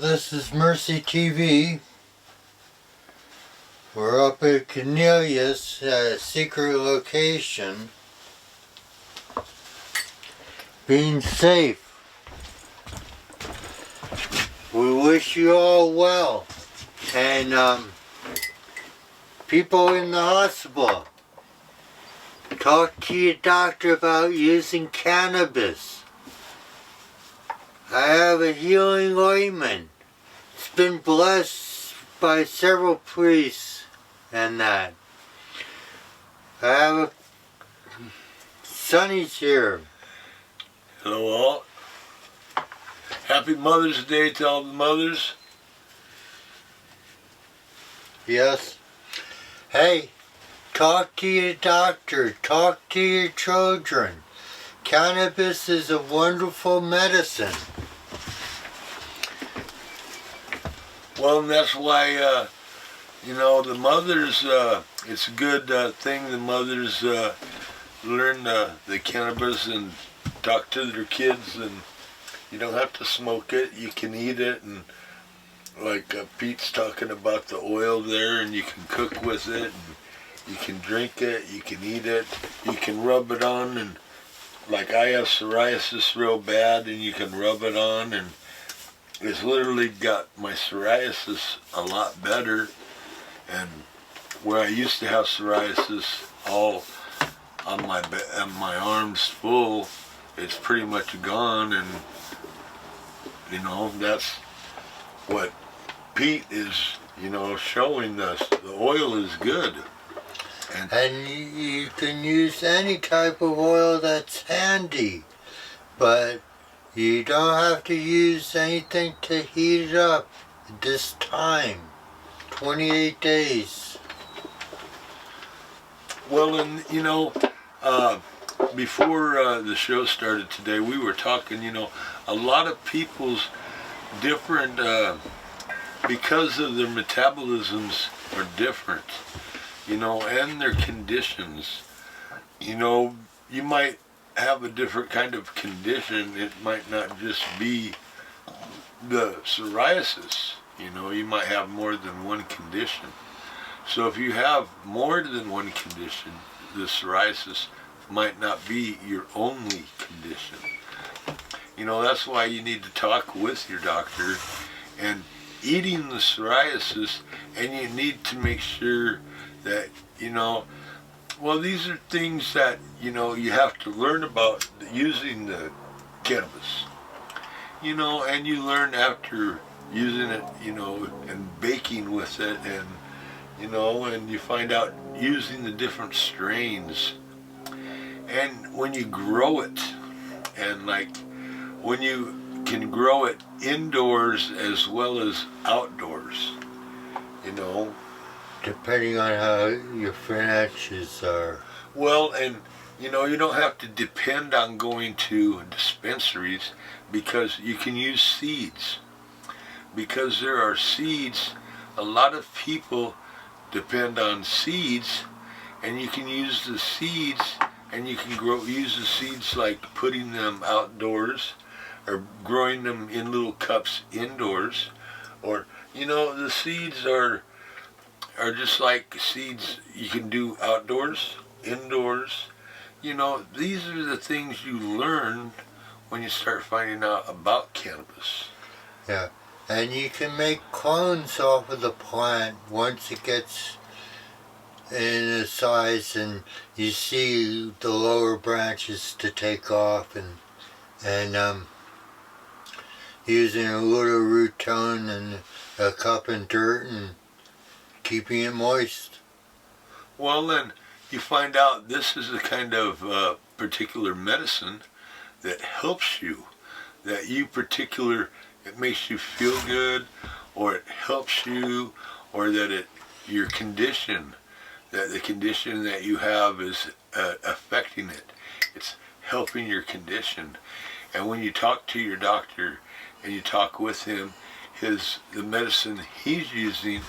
this is Mercy TV. We're up at Cornelius at a secret location. Being safe. We wish you all well. And people in the hospital, talk to your doctor about using cannabis. I have a healing ointment. It's been blessed by several priests and that. I have a... Sonny's here. Hello all. Happy Mother's Day to all the mothers. Yes. Hey, talk to your doctor. Talk to your children. Cannabis is a wonderful medicine. Well, and that's why, the mothers, it's a good thing the mothers learn the cannabis and talk to their kids, and you don't have to smoke it, you can eat it, and like Pete's talking about the oil there, and you can cook with it, and you can drink it, you can eat it, you can rub it on, and like I have psoriasis real bad, and you can rub it on, and it's literally got my psoriasis a lot better. And where I used to have psoriasis all on my arms full, it's pretty much gone. And that's what Pete is showing us. The oil is good. And you can use any type of oil that's handy, but you don't have to use anything to heat it up at this time. 28 days. Well, and before the show started today, we were talking, a lot of people's different, because of their metabolisms are different, and their conditions. You might have a different kind of condition. It might not just be the psoriasis. You might have more than one condition. So if you have more than one condition, the psoriasis might not be your only condition. That's why you need to talk with your doctor and eating the psoriasis, and you need to make sure that, well, these are things that, you have to learn about using the cannabis. And you learn after using it, and baking with it, and, and you find out using the different strains. And when you grow it, and like when you can grow it indoors as well as outdoors, Depending on how your finances are. Well, and you don't have to depend on going to dispensaries, because you can use seeds. Because there are seeds, a lot of people depend on seeds, and you can use the seeds, and you can use the seeds like putting them outdoors, or growing them in little cups indoors, or the seeds are just like seeds you can do outdoors, indoors. These are the things you learn when you start finding out about cannabis. Yeah, and you can make clones off of the plant once it gets in a size and you see the lower branches to take off, and using a little root tone and a cup and dirt and keeping it moist. Well, then you find out this is a kind of particular medicine that helps you, that it makes you feel good, or it helps you, or that your condition, that the condition that you have is affecting it. It's helping your condition. And when you talk to your doctor and you talk with him, the medicine he's using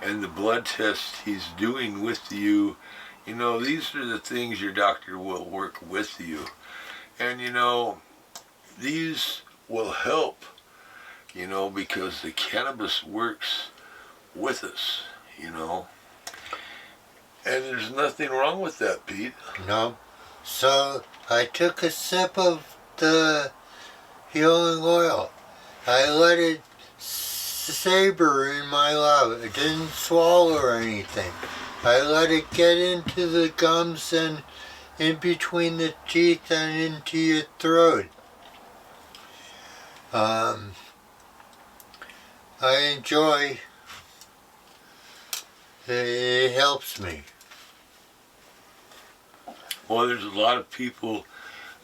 and the blood tests he's doing with you, these are the things your doctor will work with you. And these will help you know, because the cannabis works with us, you know. And there's nothing wrong with that, Pete. No. So I took a sip of the healing oil. I let it savor in my mouth. I didn't swallow or anything. I let it get into the gums and in between the teeth and into your throat. I enjoy it helps me. Well, there's a lot of people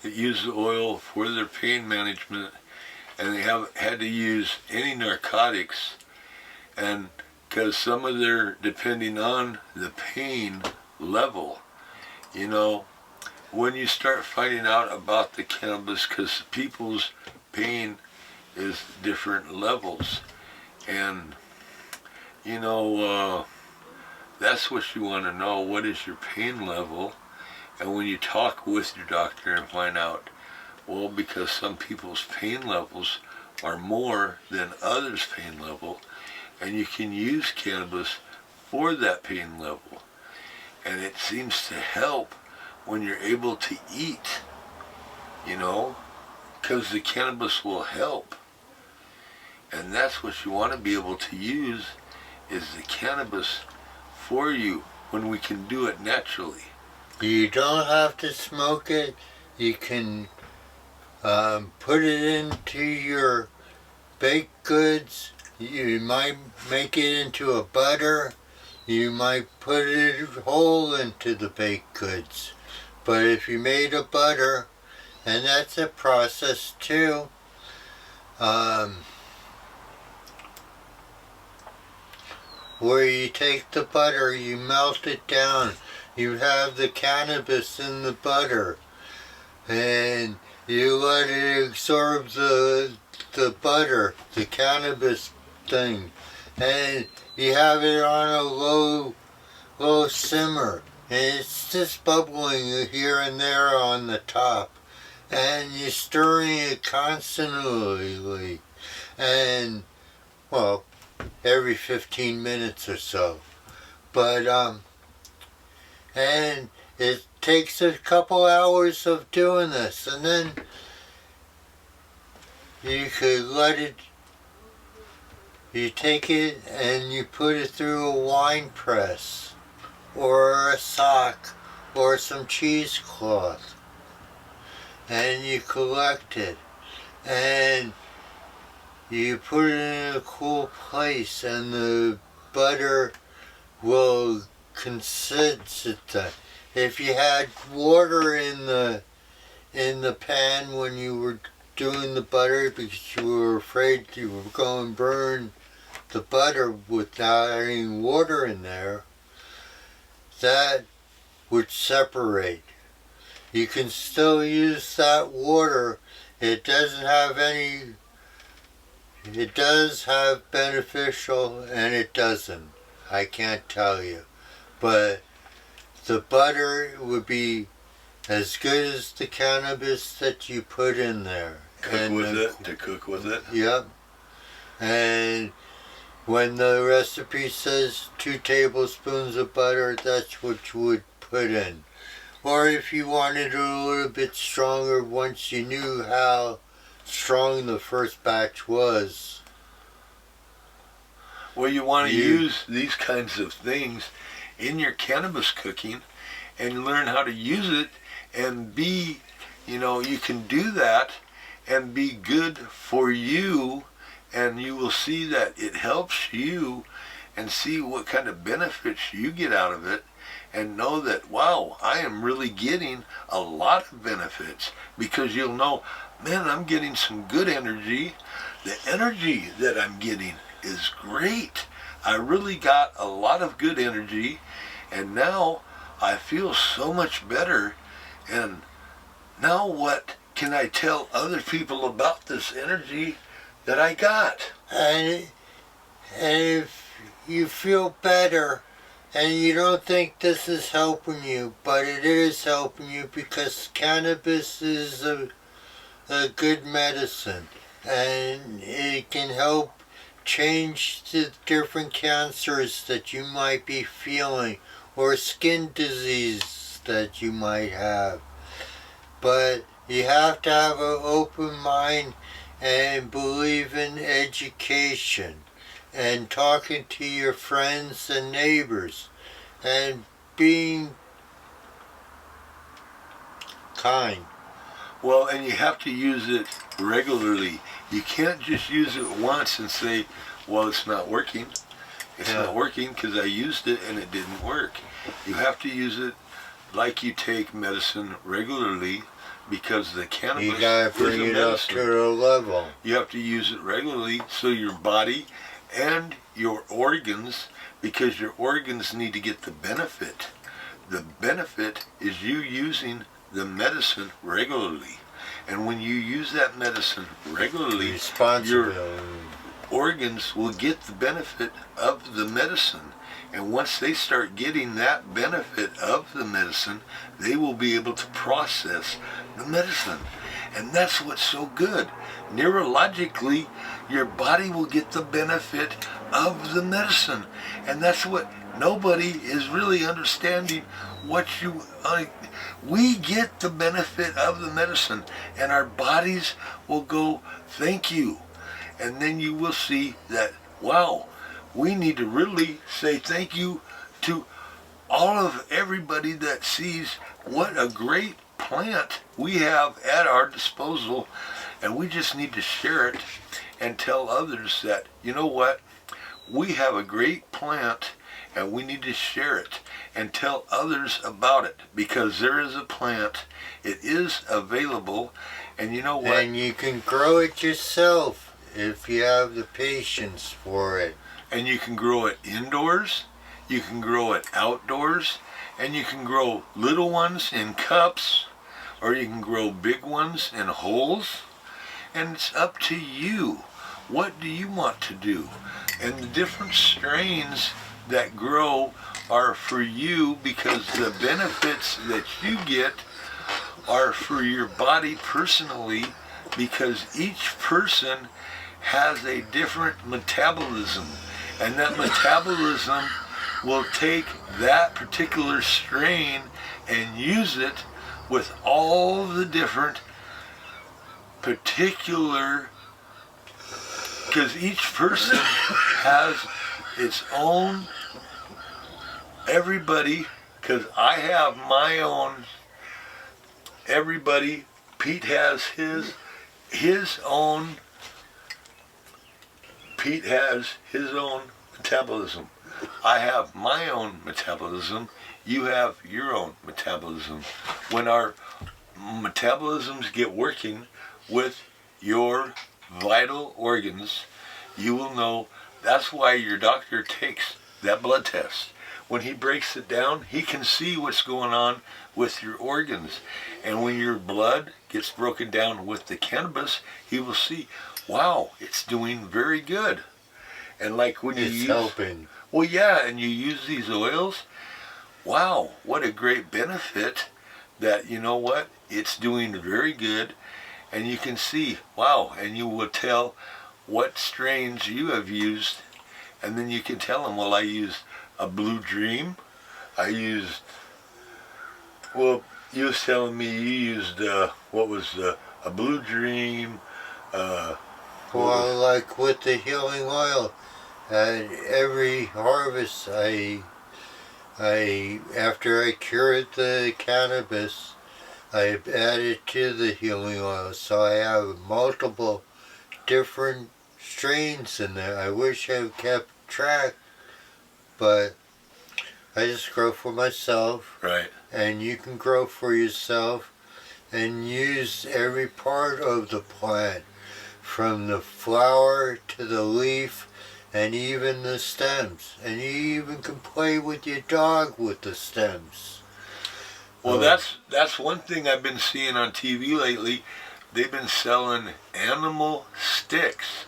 that use the oil for their pain management, and they haven't had to use any narcotics, and because some of their, depending on the pain level, you know, when you start finding out about the cannabis, because people's pain is different levels, and you know, that's what you want to know. What is your pain level? And when you talk with your doctor and find out, well, because some people's pain levels are more than others' pain level, and you can use cannabis for that pain level. And it seems to help when you're able to eat, you know, because the cannabis will help. And that's what you want to be able to use, is the cannabis for you when we can do it naturally. You don't have to smoke it. You can put it into your baked goods. You might make it into a butter. You might put it whole into the baked goods. But if you made a butter, and that's a process too, where you take the butter, you melt it down. You have the cannabis in the butter, and you let it absorb the butter, the cannabis thing, and you have it on a low simmer, and it's just bubbling here and there on the top, and you're stirring it constantly, and well, every 15 minutes or so, but and it takes a couple hours of doing this, and then you could you take it and you put it through a wine press, or a sock, or some cheesecloth, and you collect it, and you put it in a cool place, and the butter will consist. If you had water in the pan when you were doing the butter because you were afraid you were going to burn the butter without any water in there, that would separate. You can still use that water. It doesn't have any. It does have beneficial and it doesn't. I can't tell you. But the butter would be as good as the cannabis that you put in there. To cook with it? Yep. And when the recipe says 2 tablespoons of butter, that's what you would put in. Or if you wanted it a little bit stronger, once you knew how strong the first batch was. Well, you want to use these kinds of things in your cannabis cooking and learn how to use it and be, you know, you can do that and be good for you, and you will see that it helps you and see what kind of benefits you get out of it, and know that, wow, I am really getting a lot of benefits, because you'll know, man, I'm getting some good energy. The energy that I'm getting is great. I really got a lot of good energy, and now I feel so much better. And now what can I tell other people about this energy that I got? And if you feel better and you don't think this is helping you, but it is helping you, because cannabis is a good medicine. and it can help change the different cancers that you might be feeling or skin disease that you might have. But you have to have an open mind and believe in education and talking to your friends and neighbors and being kind. Well, and you have to use it regularly. You can't just use it once and say, well, it's not working. It's not working because I used it and it didn't work. You have to use it like you take medicine regularly, because the cannabis You gotta bring it up to the level. You have to use it regularly so your body and your organs, because your organs need to get the benefit. The benefit is you using the medicine regularly. And when you use that medicine regularly, your organs will get the benefit of the medicine. And once they start getting that benefit of the medicine, they will be able to process the medicine. And that's what's so good. Neurologically, your body will get the benefit of the medicine. And that's what nobody is really understanding. We get the benefit of the medicine, and our bodies will go, thank you. And then you will see that, wow, we need to really say thank you to everybody that sees what a great plant we have at our disposal, and we just need to share it and tell others that, you know what, we have a great plant and we need to share it and tell others about it, because there is a plant, it is available, and you know what? And you can grow it yourself if you have the patience for it. And you can grow it indoors, you can grow it outdoors, and you can grow little ones in cups, or you can grow big ones in holes, and it's up to you. What do you want to do? And the different strains that grow are for you, because the benefits that you get are for your body personally, because each person has a different metabolism, and that metabolism will take that particular strain and use it with all the different particular, because each person has its own, everybody, because I have my own, everybody, Pete has his own, Pete has his own metabolism. I have my own metabolism. You have your own metabolism. When our metabolisms get working with your vital organs, you will know. That's why your doctor takes that blood test. When he breaks it down, he can see what's going on with your organs. And when your blood gets broken down with the cannabis, he will see, wow, it's doing very good. And like when it's helping. Well, yeah, and you use these oils, wow, what a great benefit that, you know what, it's doing very good. And you can see, wow, and you will tell what strains you have used, and then you can tell them, well, I used a Blue Dream, I used, well, you was telling me you used, a Blue Dream, well, like with the healing oil, at every harvest, after I cured the cannabis, I added to the healing oil, so I have multiple different strains in there. I wish I kept track, but I just grow for myself. Right. And you can grow for yourself and use every part of the plant, from the flower to the leaf and even the stems. And you even can play with your dog with the stems. Well, that's one thing I've been seeing on TV lately. They've been selling animal sticks.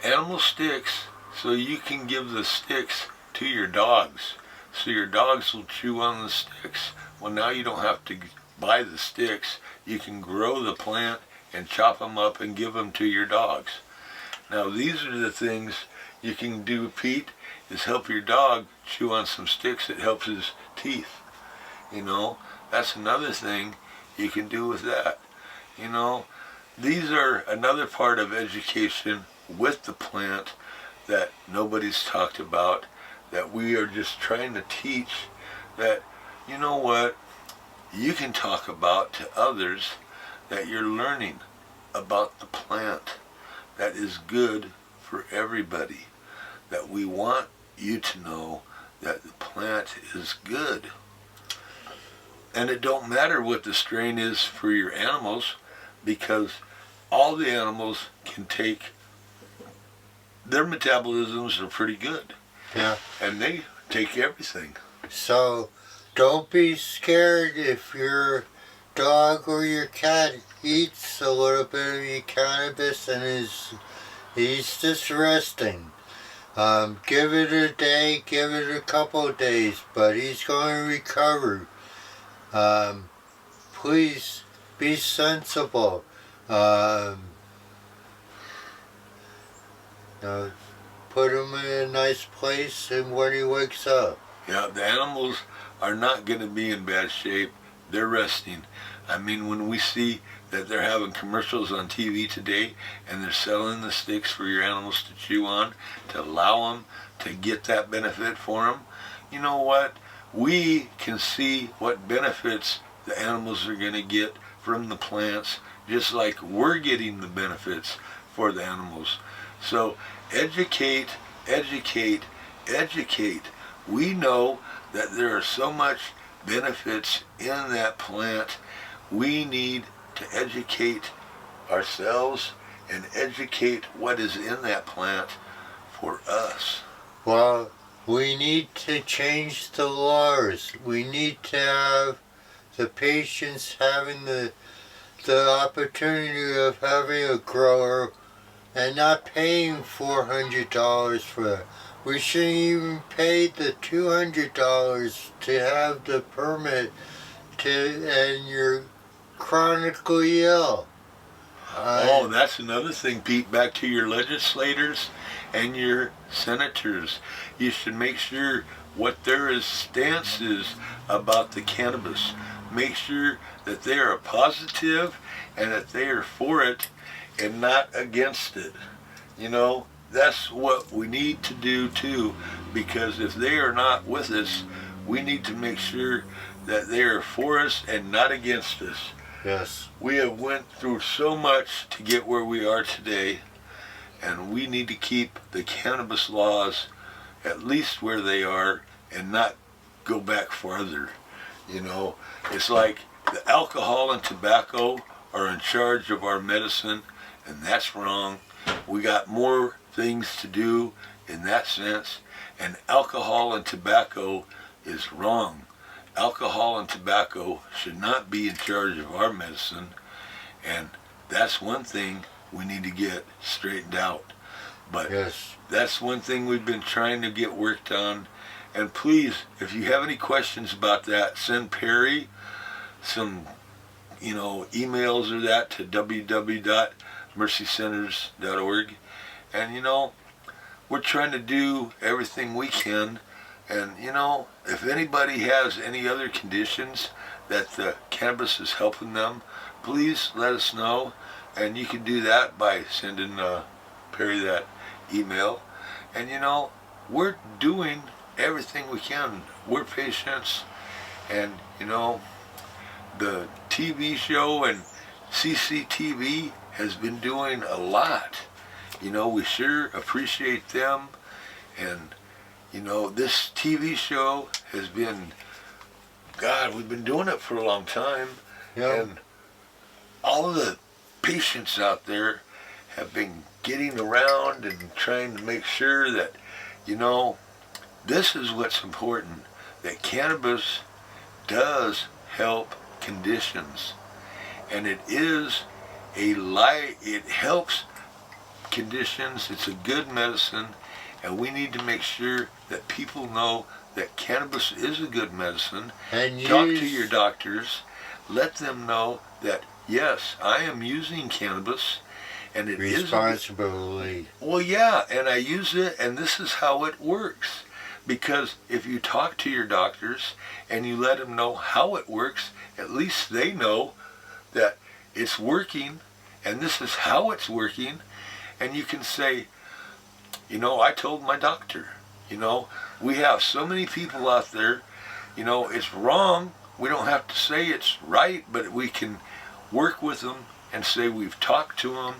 Animal sticks, so you can give the sticks to your dogs. So your dogs will chew on the sticks. Well, now you don't have to buy the sticks. You can grow the plant and chop them up and give them to your dogs. Now these are the things you can do, Pete, is help your dog chew on some sticks that helps his teeth. You know, that's another thing you can do with that. You know, these are another part of education with the plant that nobody's talked about, that we are just trying to teach, that, you know what, you can talk about to others that you're learning about the plant that is good for everybody, that we want you to know that the plant is good. And it don't matter what the strain is for your animals, because all the animals can take, their metabolisms are pretty good. Yeah. And they take everything. So don't be scared if your dog or your cat eats a little bit of your cannabis and he's just resting. Give it a day, give it a couple of days, but he's going to recover. Please be sensible. Put him in a nice place and when he wakes up. Yeah, the animals are not going to be in bad shape. They're resting. I mean, when we see that they're having commercials on TV today and they're selling the sticks for your animals to chew on, to allow them to get that benefit for them, you know what? We can see what benefits the animals are going to get from the plants, just like we're getting the benefits for the animals. So educate, educate, educate. We know that there are so much benefits in that plant. We need to educate ourselves and educate what is in that plant for us. Well, we need to change the laws. We need to have the patients having the opportunity of having a grower and not paying $400 for it. We shouldn't even pay the $200 to have the permit and you're chronically ill. Oh, that's another thing, Pete. Back to your legislators and your senators. You should make sure what their stance is about the cannabis. Make sure that they are positive and that they are for it and not against it. You know, that's what we need to do too, because if they are not with us, we need to make sure that they are for us and not against us. Yes. We have went through so much to get where we are today, and we need to keep the cannabis laws at least where they are and not go back farther. You know, it's like the alcohol and tobacco are in charge of our medicine, and that's wrong. We got more things to do in that sense, and alcohol and tobacco is wrong. Alcohol and tobacco should not be in charge of our medicine, and that's one thing we need to get straightened out. But yes, that's one thing we've been trying to get worked on. And please, if you have any questions about that, send Perry some, emails or that to www.mercycenters.org. And, we're trying to do everything we can. And, if anybody has any other conditions that the cannabis is helping them, please let us know. And you can do that by sending Perry that email. And, we're doing everything we can. We're patients. And, the TV show and CCTV has been doing a lot. We sure appreciate them. And, this TV show has been, God, we've been doing it for a long time. yeah. And all of the patients out there have been getting around and trying to make sure that, this is what's important, that cannabis does help conditions. And it is it helps conditions. It's a good medicine. And we need to make sure that people know that cannabis is a good medicine. And Talk to your doctors. Let them know that yes, I am using cannabis, and it is responsibly. well, yeah, and I use it, and this is how it works. Because if you talk to your doctors and you let them know how it works, at least they know that it's working, and this is how it's working, and you can say, I told my doctor, we have so many people out there, it's wrong. We don't have to say it's right, but we can work with them and say we've talked to them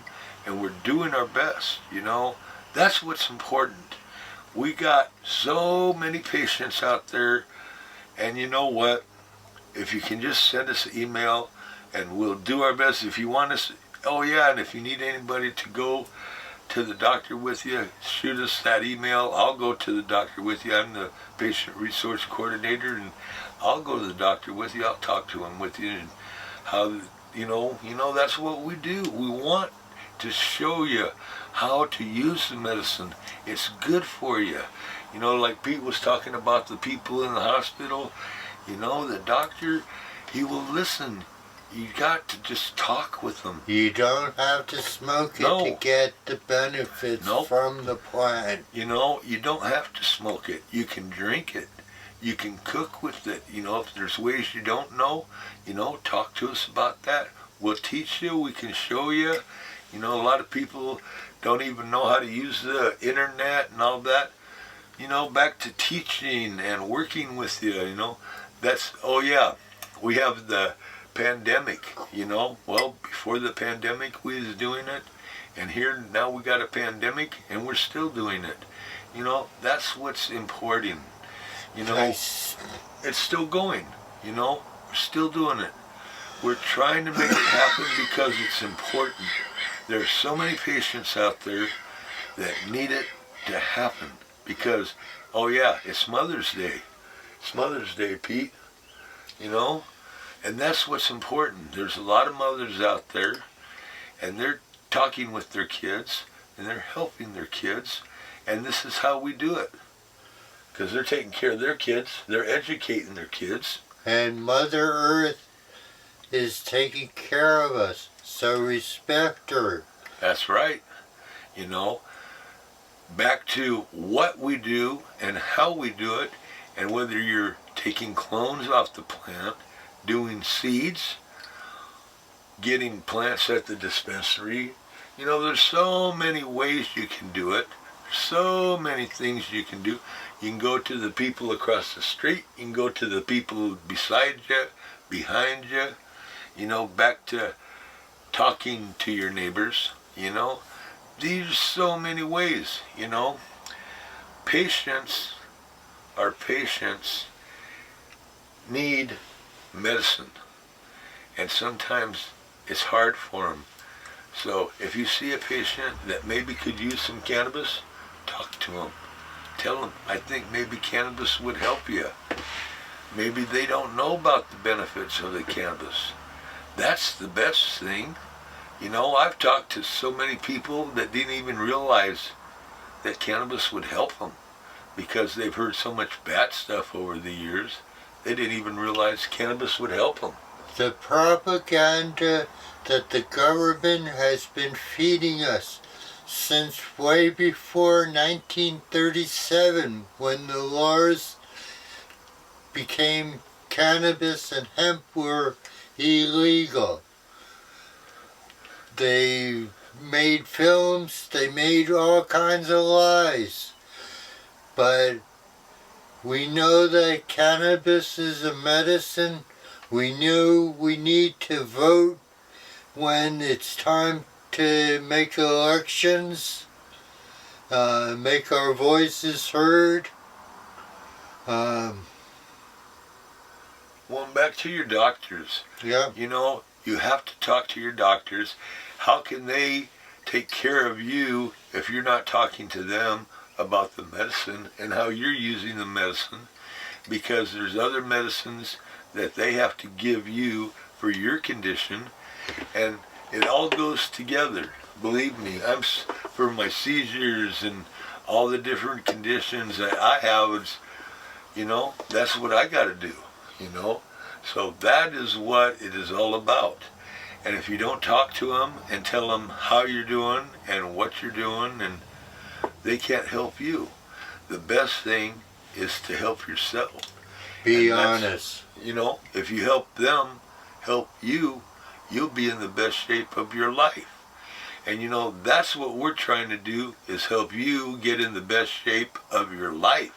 and we're doing our best, That's what's important. We got so many patients out there, and you know what? If you can just send us an email, and we'll do our best. If you want us, and if you need anybody to go to the doctor with you, shoot us that email. I'll go to the doctor with you. I'm the patient resource coordinator, and I'll go to the doctor with you. I'll talk to him with you, and how, that's what we do. We want to show you how to use the medicine. It's good for you. Like Pete was talking about the people in the hospital, the doctor, he will listen. You got to just talk with them. You don't have to smoke it to get the benefits from the plant. You don't have to smoke it. You can drink it. You can cook with it. If there's ways you don't know, talk to us about that. We'll teach you. We can show you. A lot of people don't even know how to use the internet and all that. Back to teaching and working with you, that's, we have the pandemic, well, before the pandemic we was doing it, and here now we got a pandemic and we're still doing it. That's what's important. Nice. It's still going, we're still doing it. We're trying to make it happen because it's important. There's so many patients out there that need it to happen because, it's Mother's Day. It's Mother's Day, Pete, and that's what's important. There's a lot of mothers out there, and they're talking with their kids, and they're helping their kids, and this is how we do it. Because they're taking care of their kids, they're educating their kids. And Mother Earth is taking care of us, so respect her. That's right. Back to what we do and how we do it, and whether you're taking clones off the plant, doing seeds, getting plants at the dispensary. There's so many ways you can do it. So many things you can do. You can go to the people across the street. You can go to the people beside you, behind you. Back to talking to your neighbors, There's so many ways, Our patients need medicine, and sometimes it's hard for them. So if you see a patient that maybe could use some cannabis, talk to them. Tell them, I think maybe cannabis would help you. Maybe they don't know about the benefits of the cannabis. That's the best thing. I've talked to so many people that didn't even realize that cannabis would help them because they've heard so much bad stuff over the years. They didn't even realize cannabis would help them. The propaganda that the government has been feeding us since way before 1937, when the laws became cannabis and hemp were illegal. They made films, they made all kinds of lies. But we know that cannabis is a medicine. We know we need to vote when it's time to make elections, make our voices heard. Well, back to your doctors. Yeah. You have to talk to your doctors. How can they take care of you if you're not talking to them about the medicine and how you're using the medicine? Because there's other medicines that they have to give you for your condition, and it all goes together. Believe me, for my seizures and all the different conditions that I have, that's what I got to do, So that is what it is all about. And if you don't talk to them and tell them how you're doing and what you're doing, and they can't help you. The best thing is to help yourself. Be honest. You know, if you help them help you, you'll be in the best shape of your life. And you know, that's what we're trying to do, is help you get in the best shape of your life.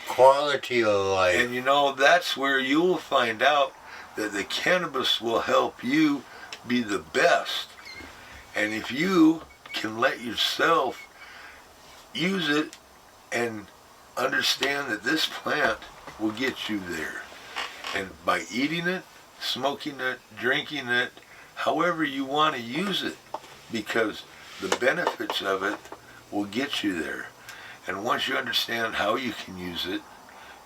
Quality of life. And you know, that's where you'll find out that the cannabis will help you be the best. And if you can let yourself use it and understand that this plant will get you there. And by eating it, smoking it, drinking it, however you want to use it, because the benefits of it will get you there. And once you understand how you can use it,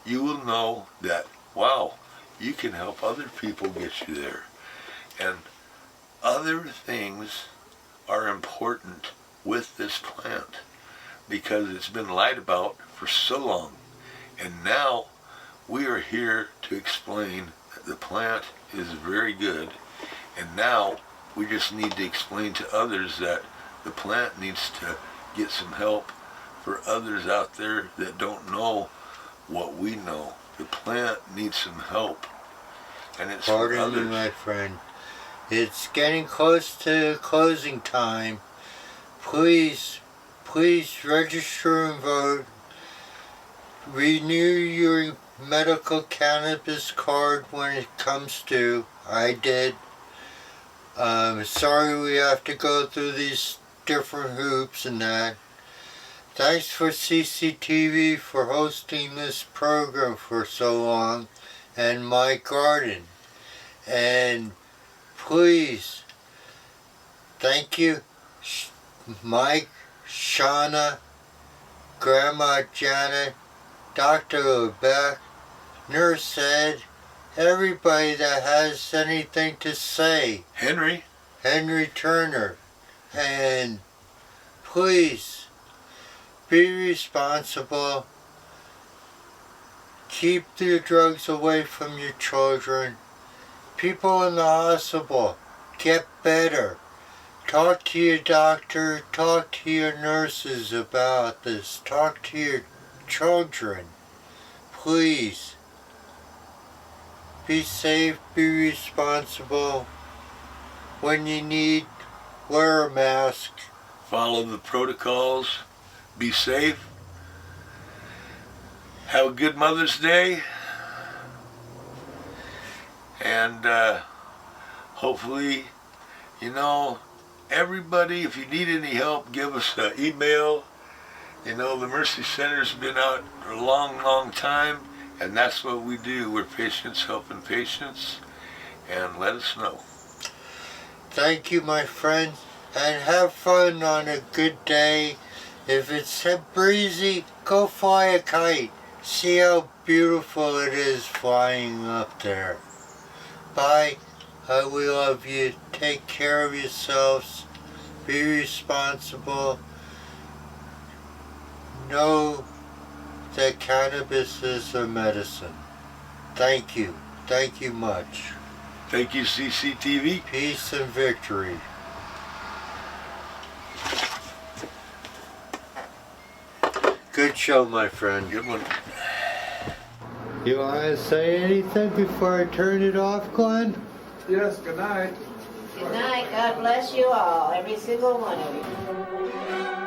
you will know that, wow, you can help other people get you there. And other things are important with this plant because it's been lied about for so long. And now we are here to explain that the plant is very good. And now we just need to explain to others that the plant needs to get some help for others out there that don't know what we know. The plant needs some help. And it's for Pardon me, others. my friend. It's getting close to closing time. Please register and vote. Renew your medical cannabis card when it comes due. I did. Sorry we have to go through these different hoops and that. Thanks for CCTV for hosting this program for so long, and my garden. And please, thank you, Mike, Shauna, Grandma Janet, Dr. Lebeck, Nurse Ed, everybody that has anything to say. Henry Turner. And please, be responsible. Keep the drugs away from your children. People in the hospital, get better. Talk to your doctor, talk to your nurses about this. Talk to your children. Please. Be safe, be responsible. When you need, wear a mask. follow the protocols, be safe, have a good Mother's Day, and hopefully, you know, everybody, if you need any help, give us an email. You know, the Mercy Center's been out for a long time, and that's what we do. We're patients helping patients, and let us know. Thank you, my friend, and have fun on a good day. If it's breezy, go fly a kite. See how beautiful it is flying up there. Bye. We love you. Take care of yourselves. Be responsible. Know that cannabis is a medicine. Thank you. Thank you much. Thank you, CCTV. Peace and victory. Good show, my friend. Good one. You want to say anything before I turn it off, Glenn? Yes, good night. Good night. God bless you all, every single one of you.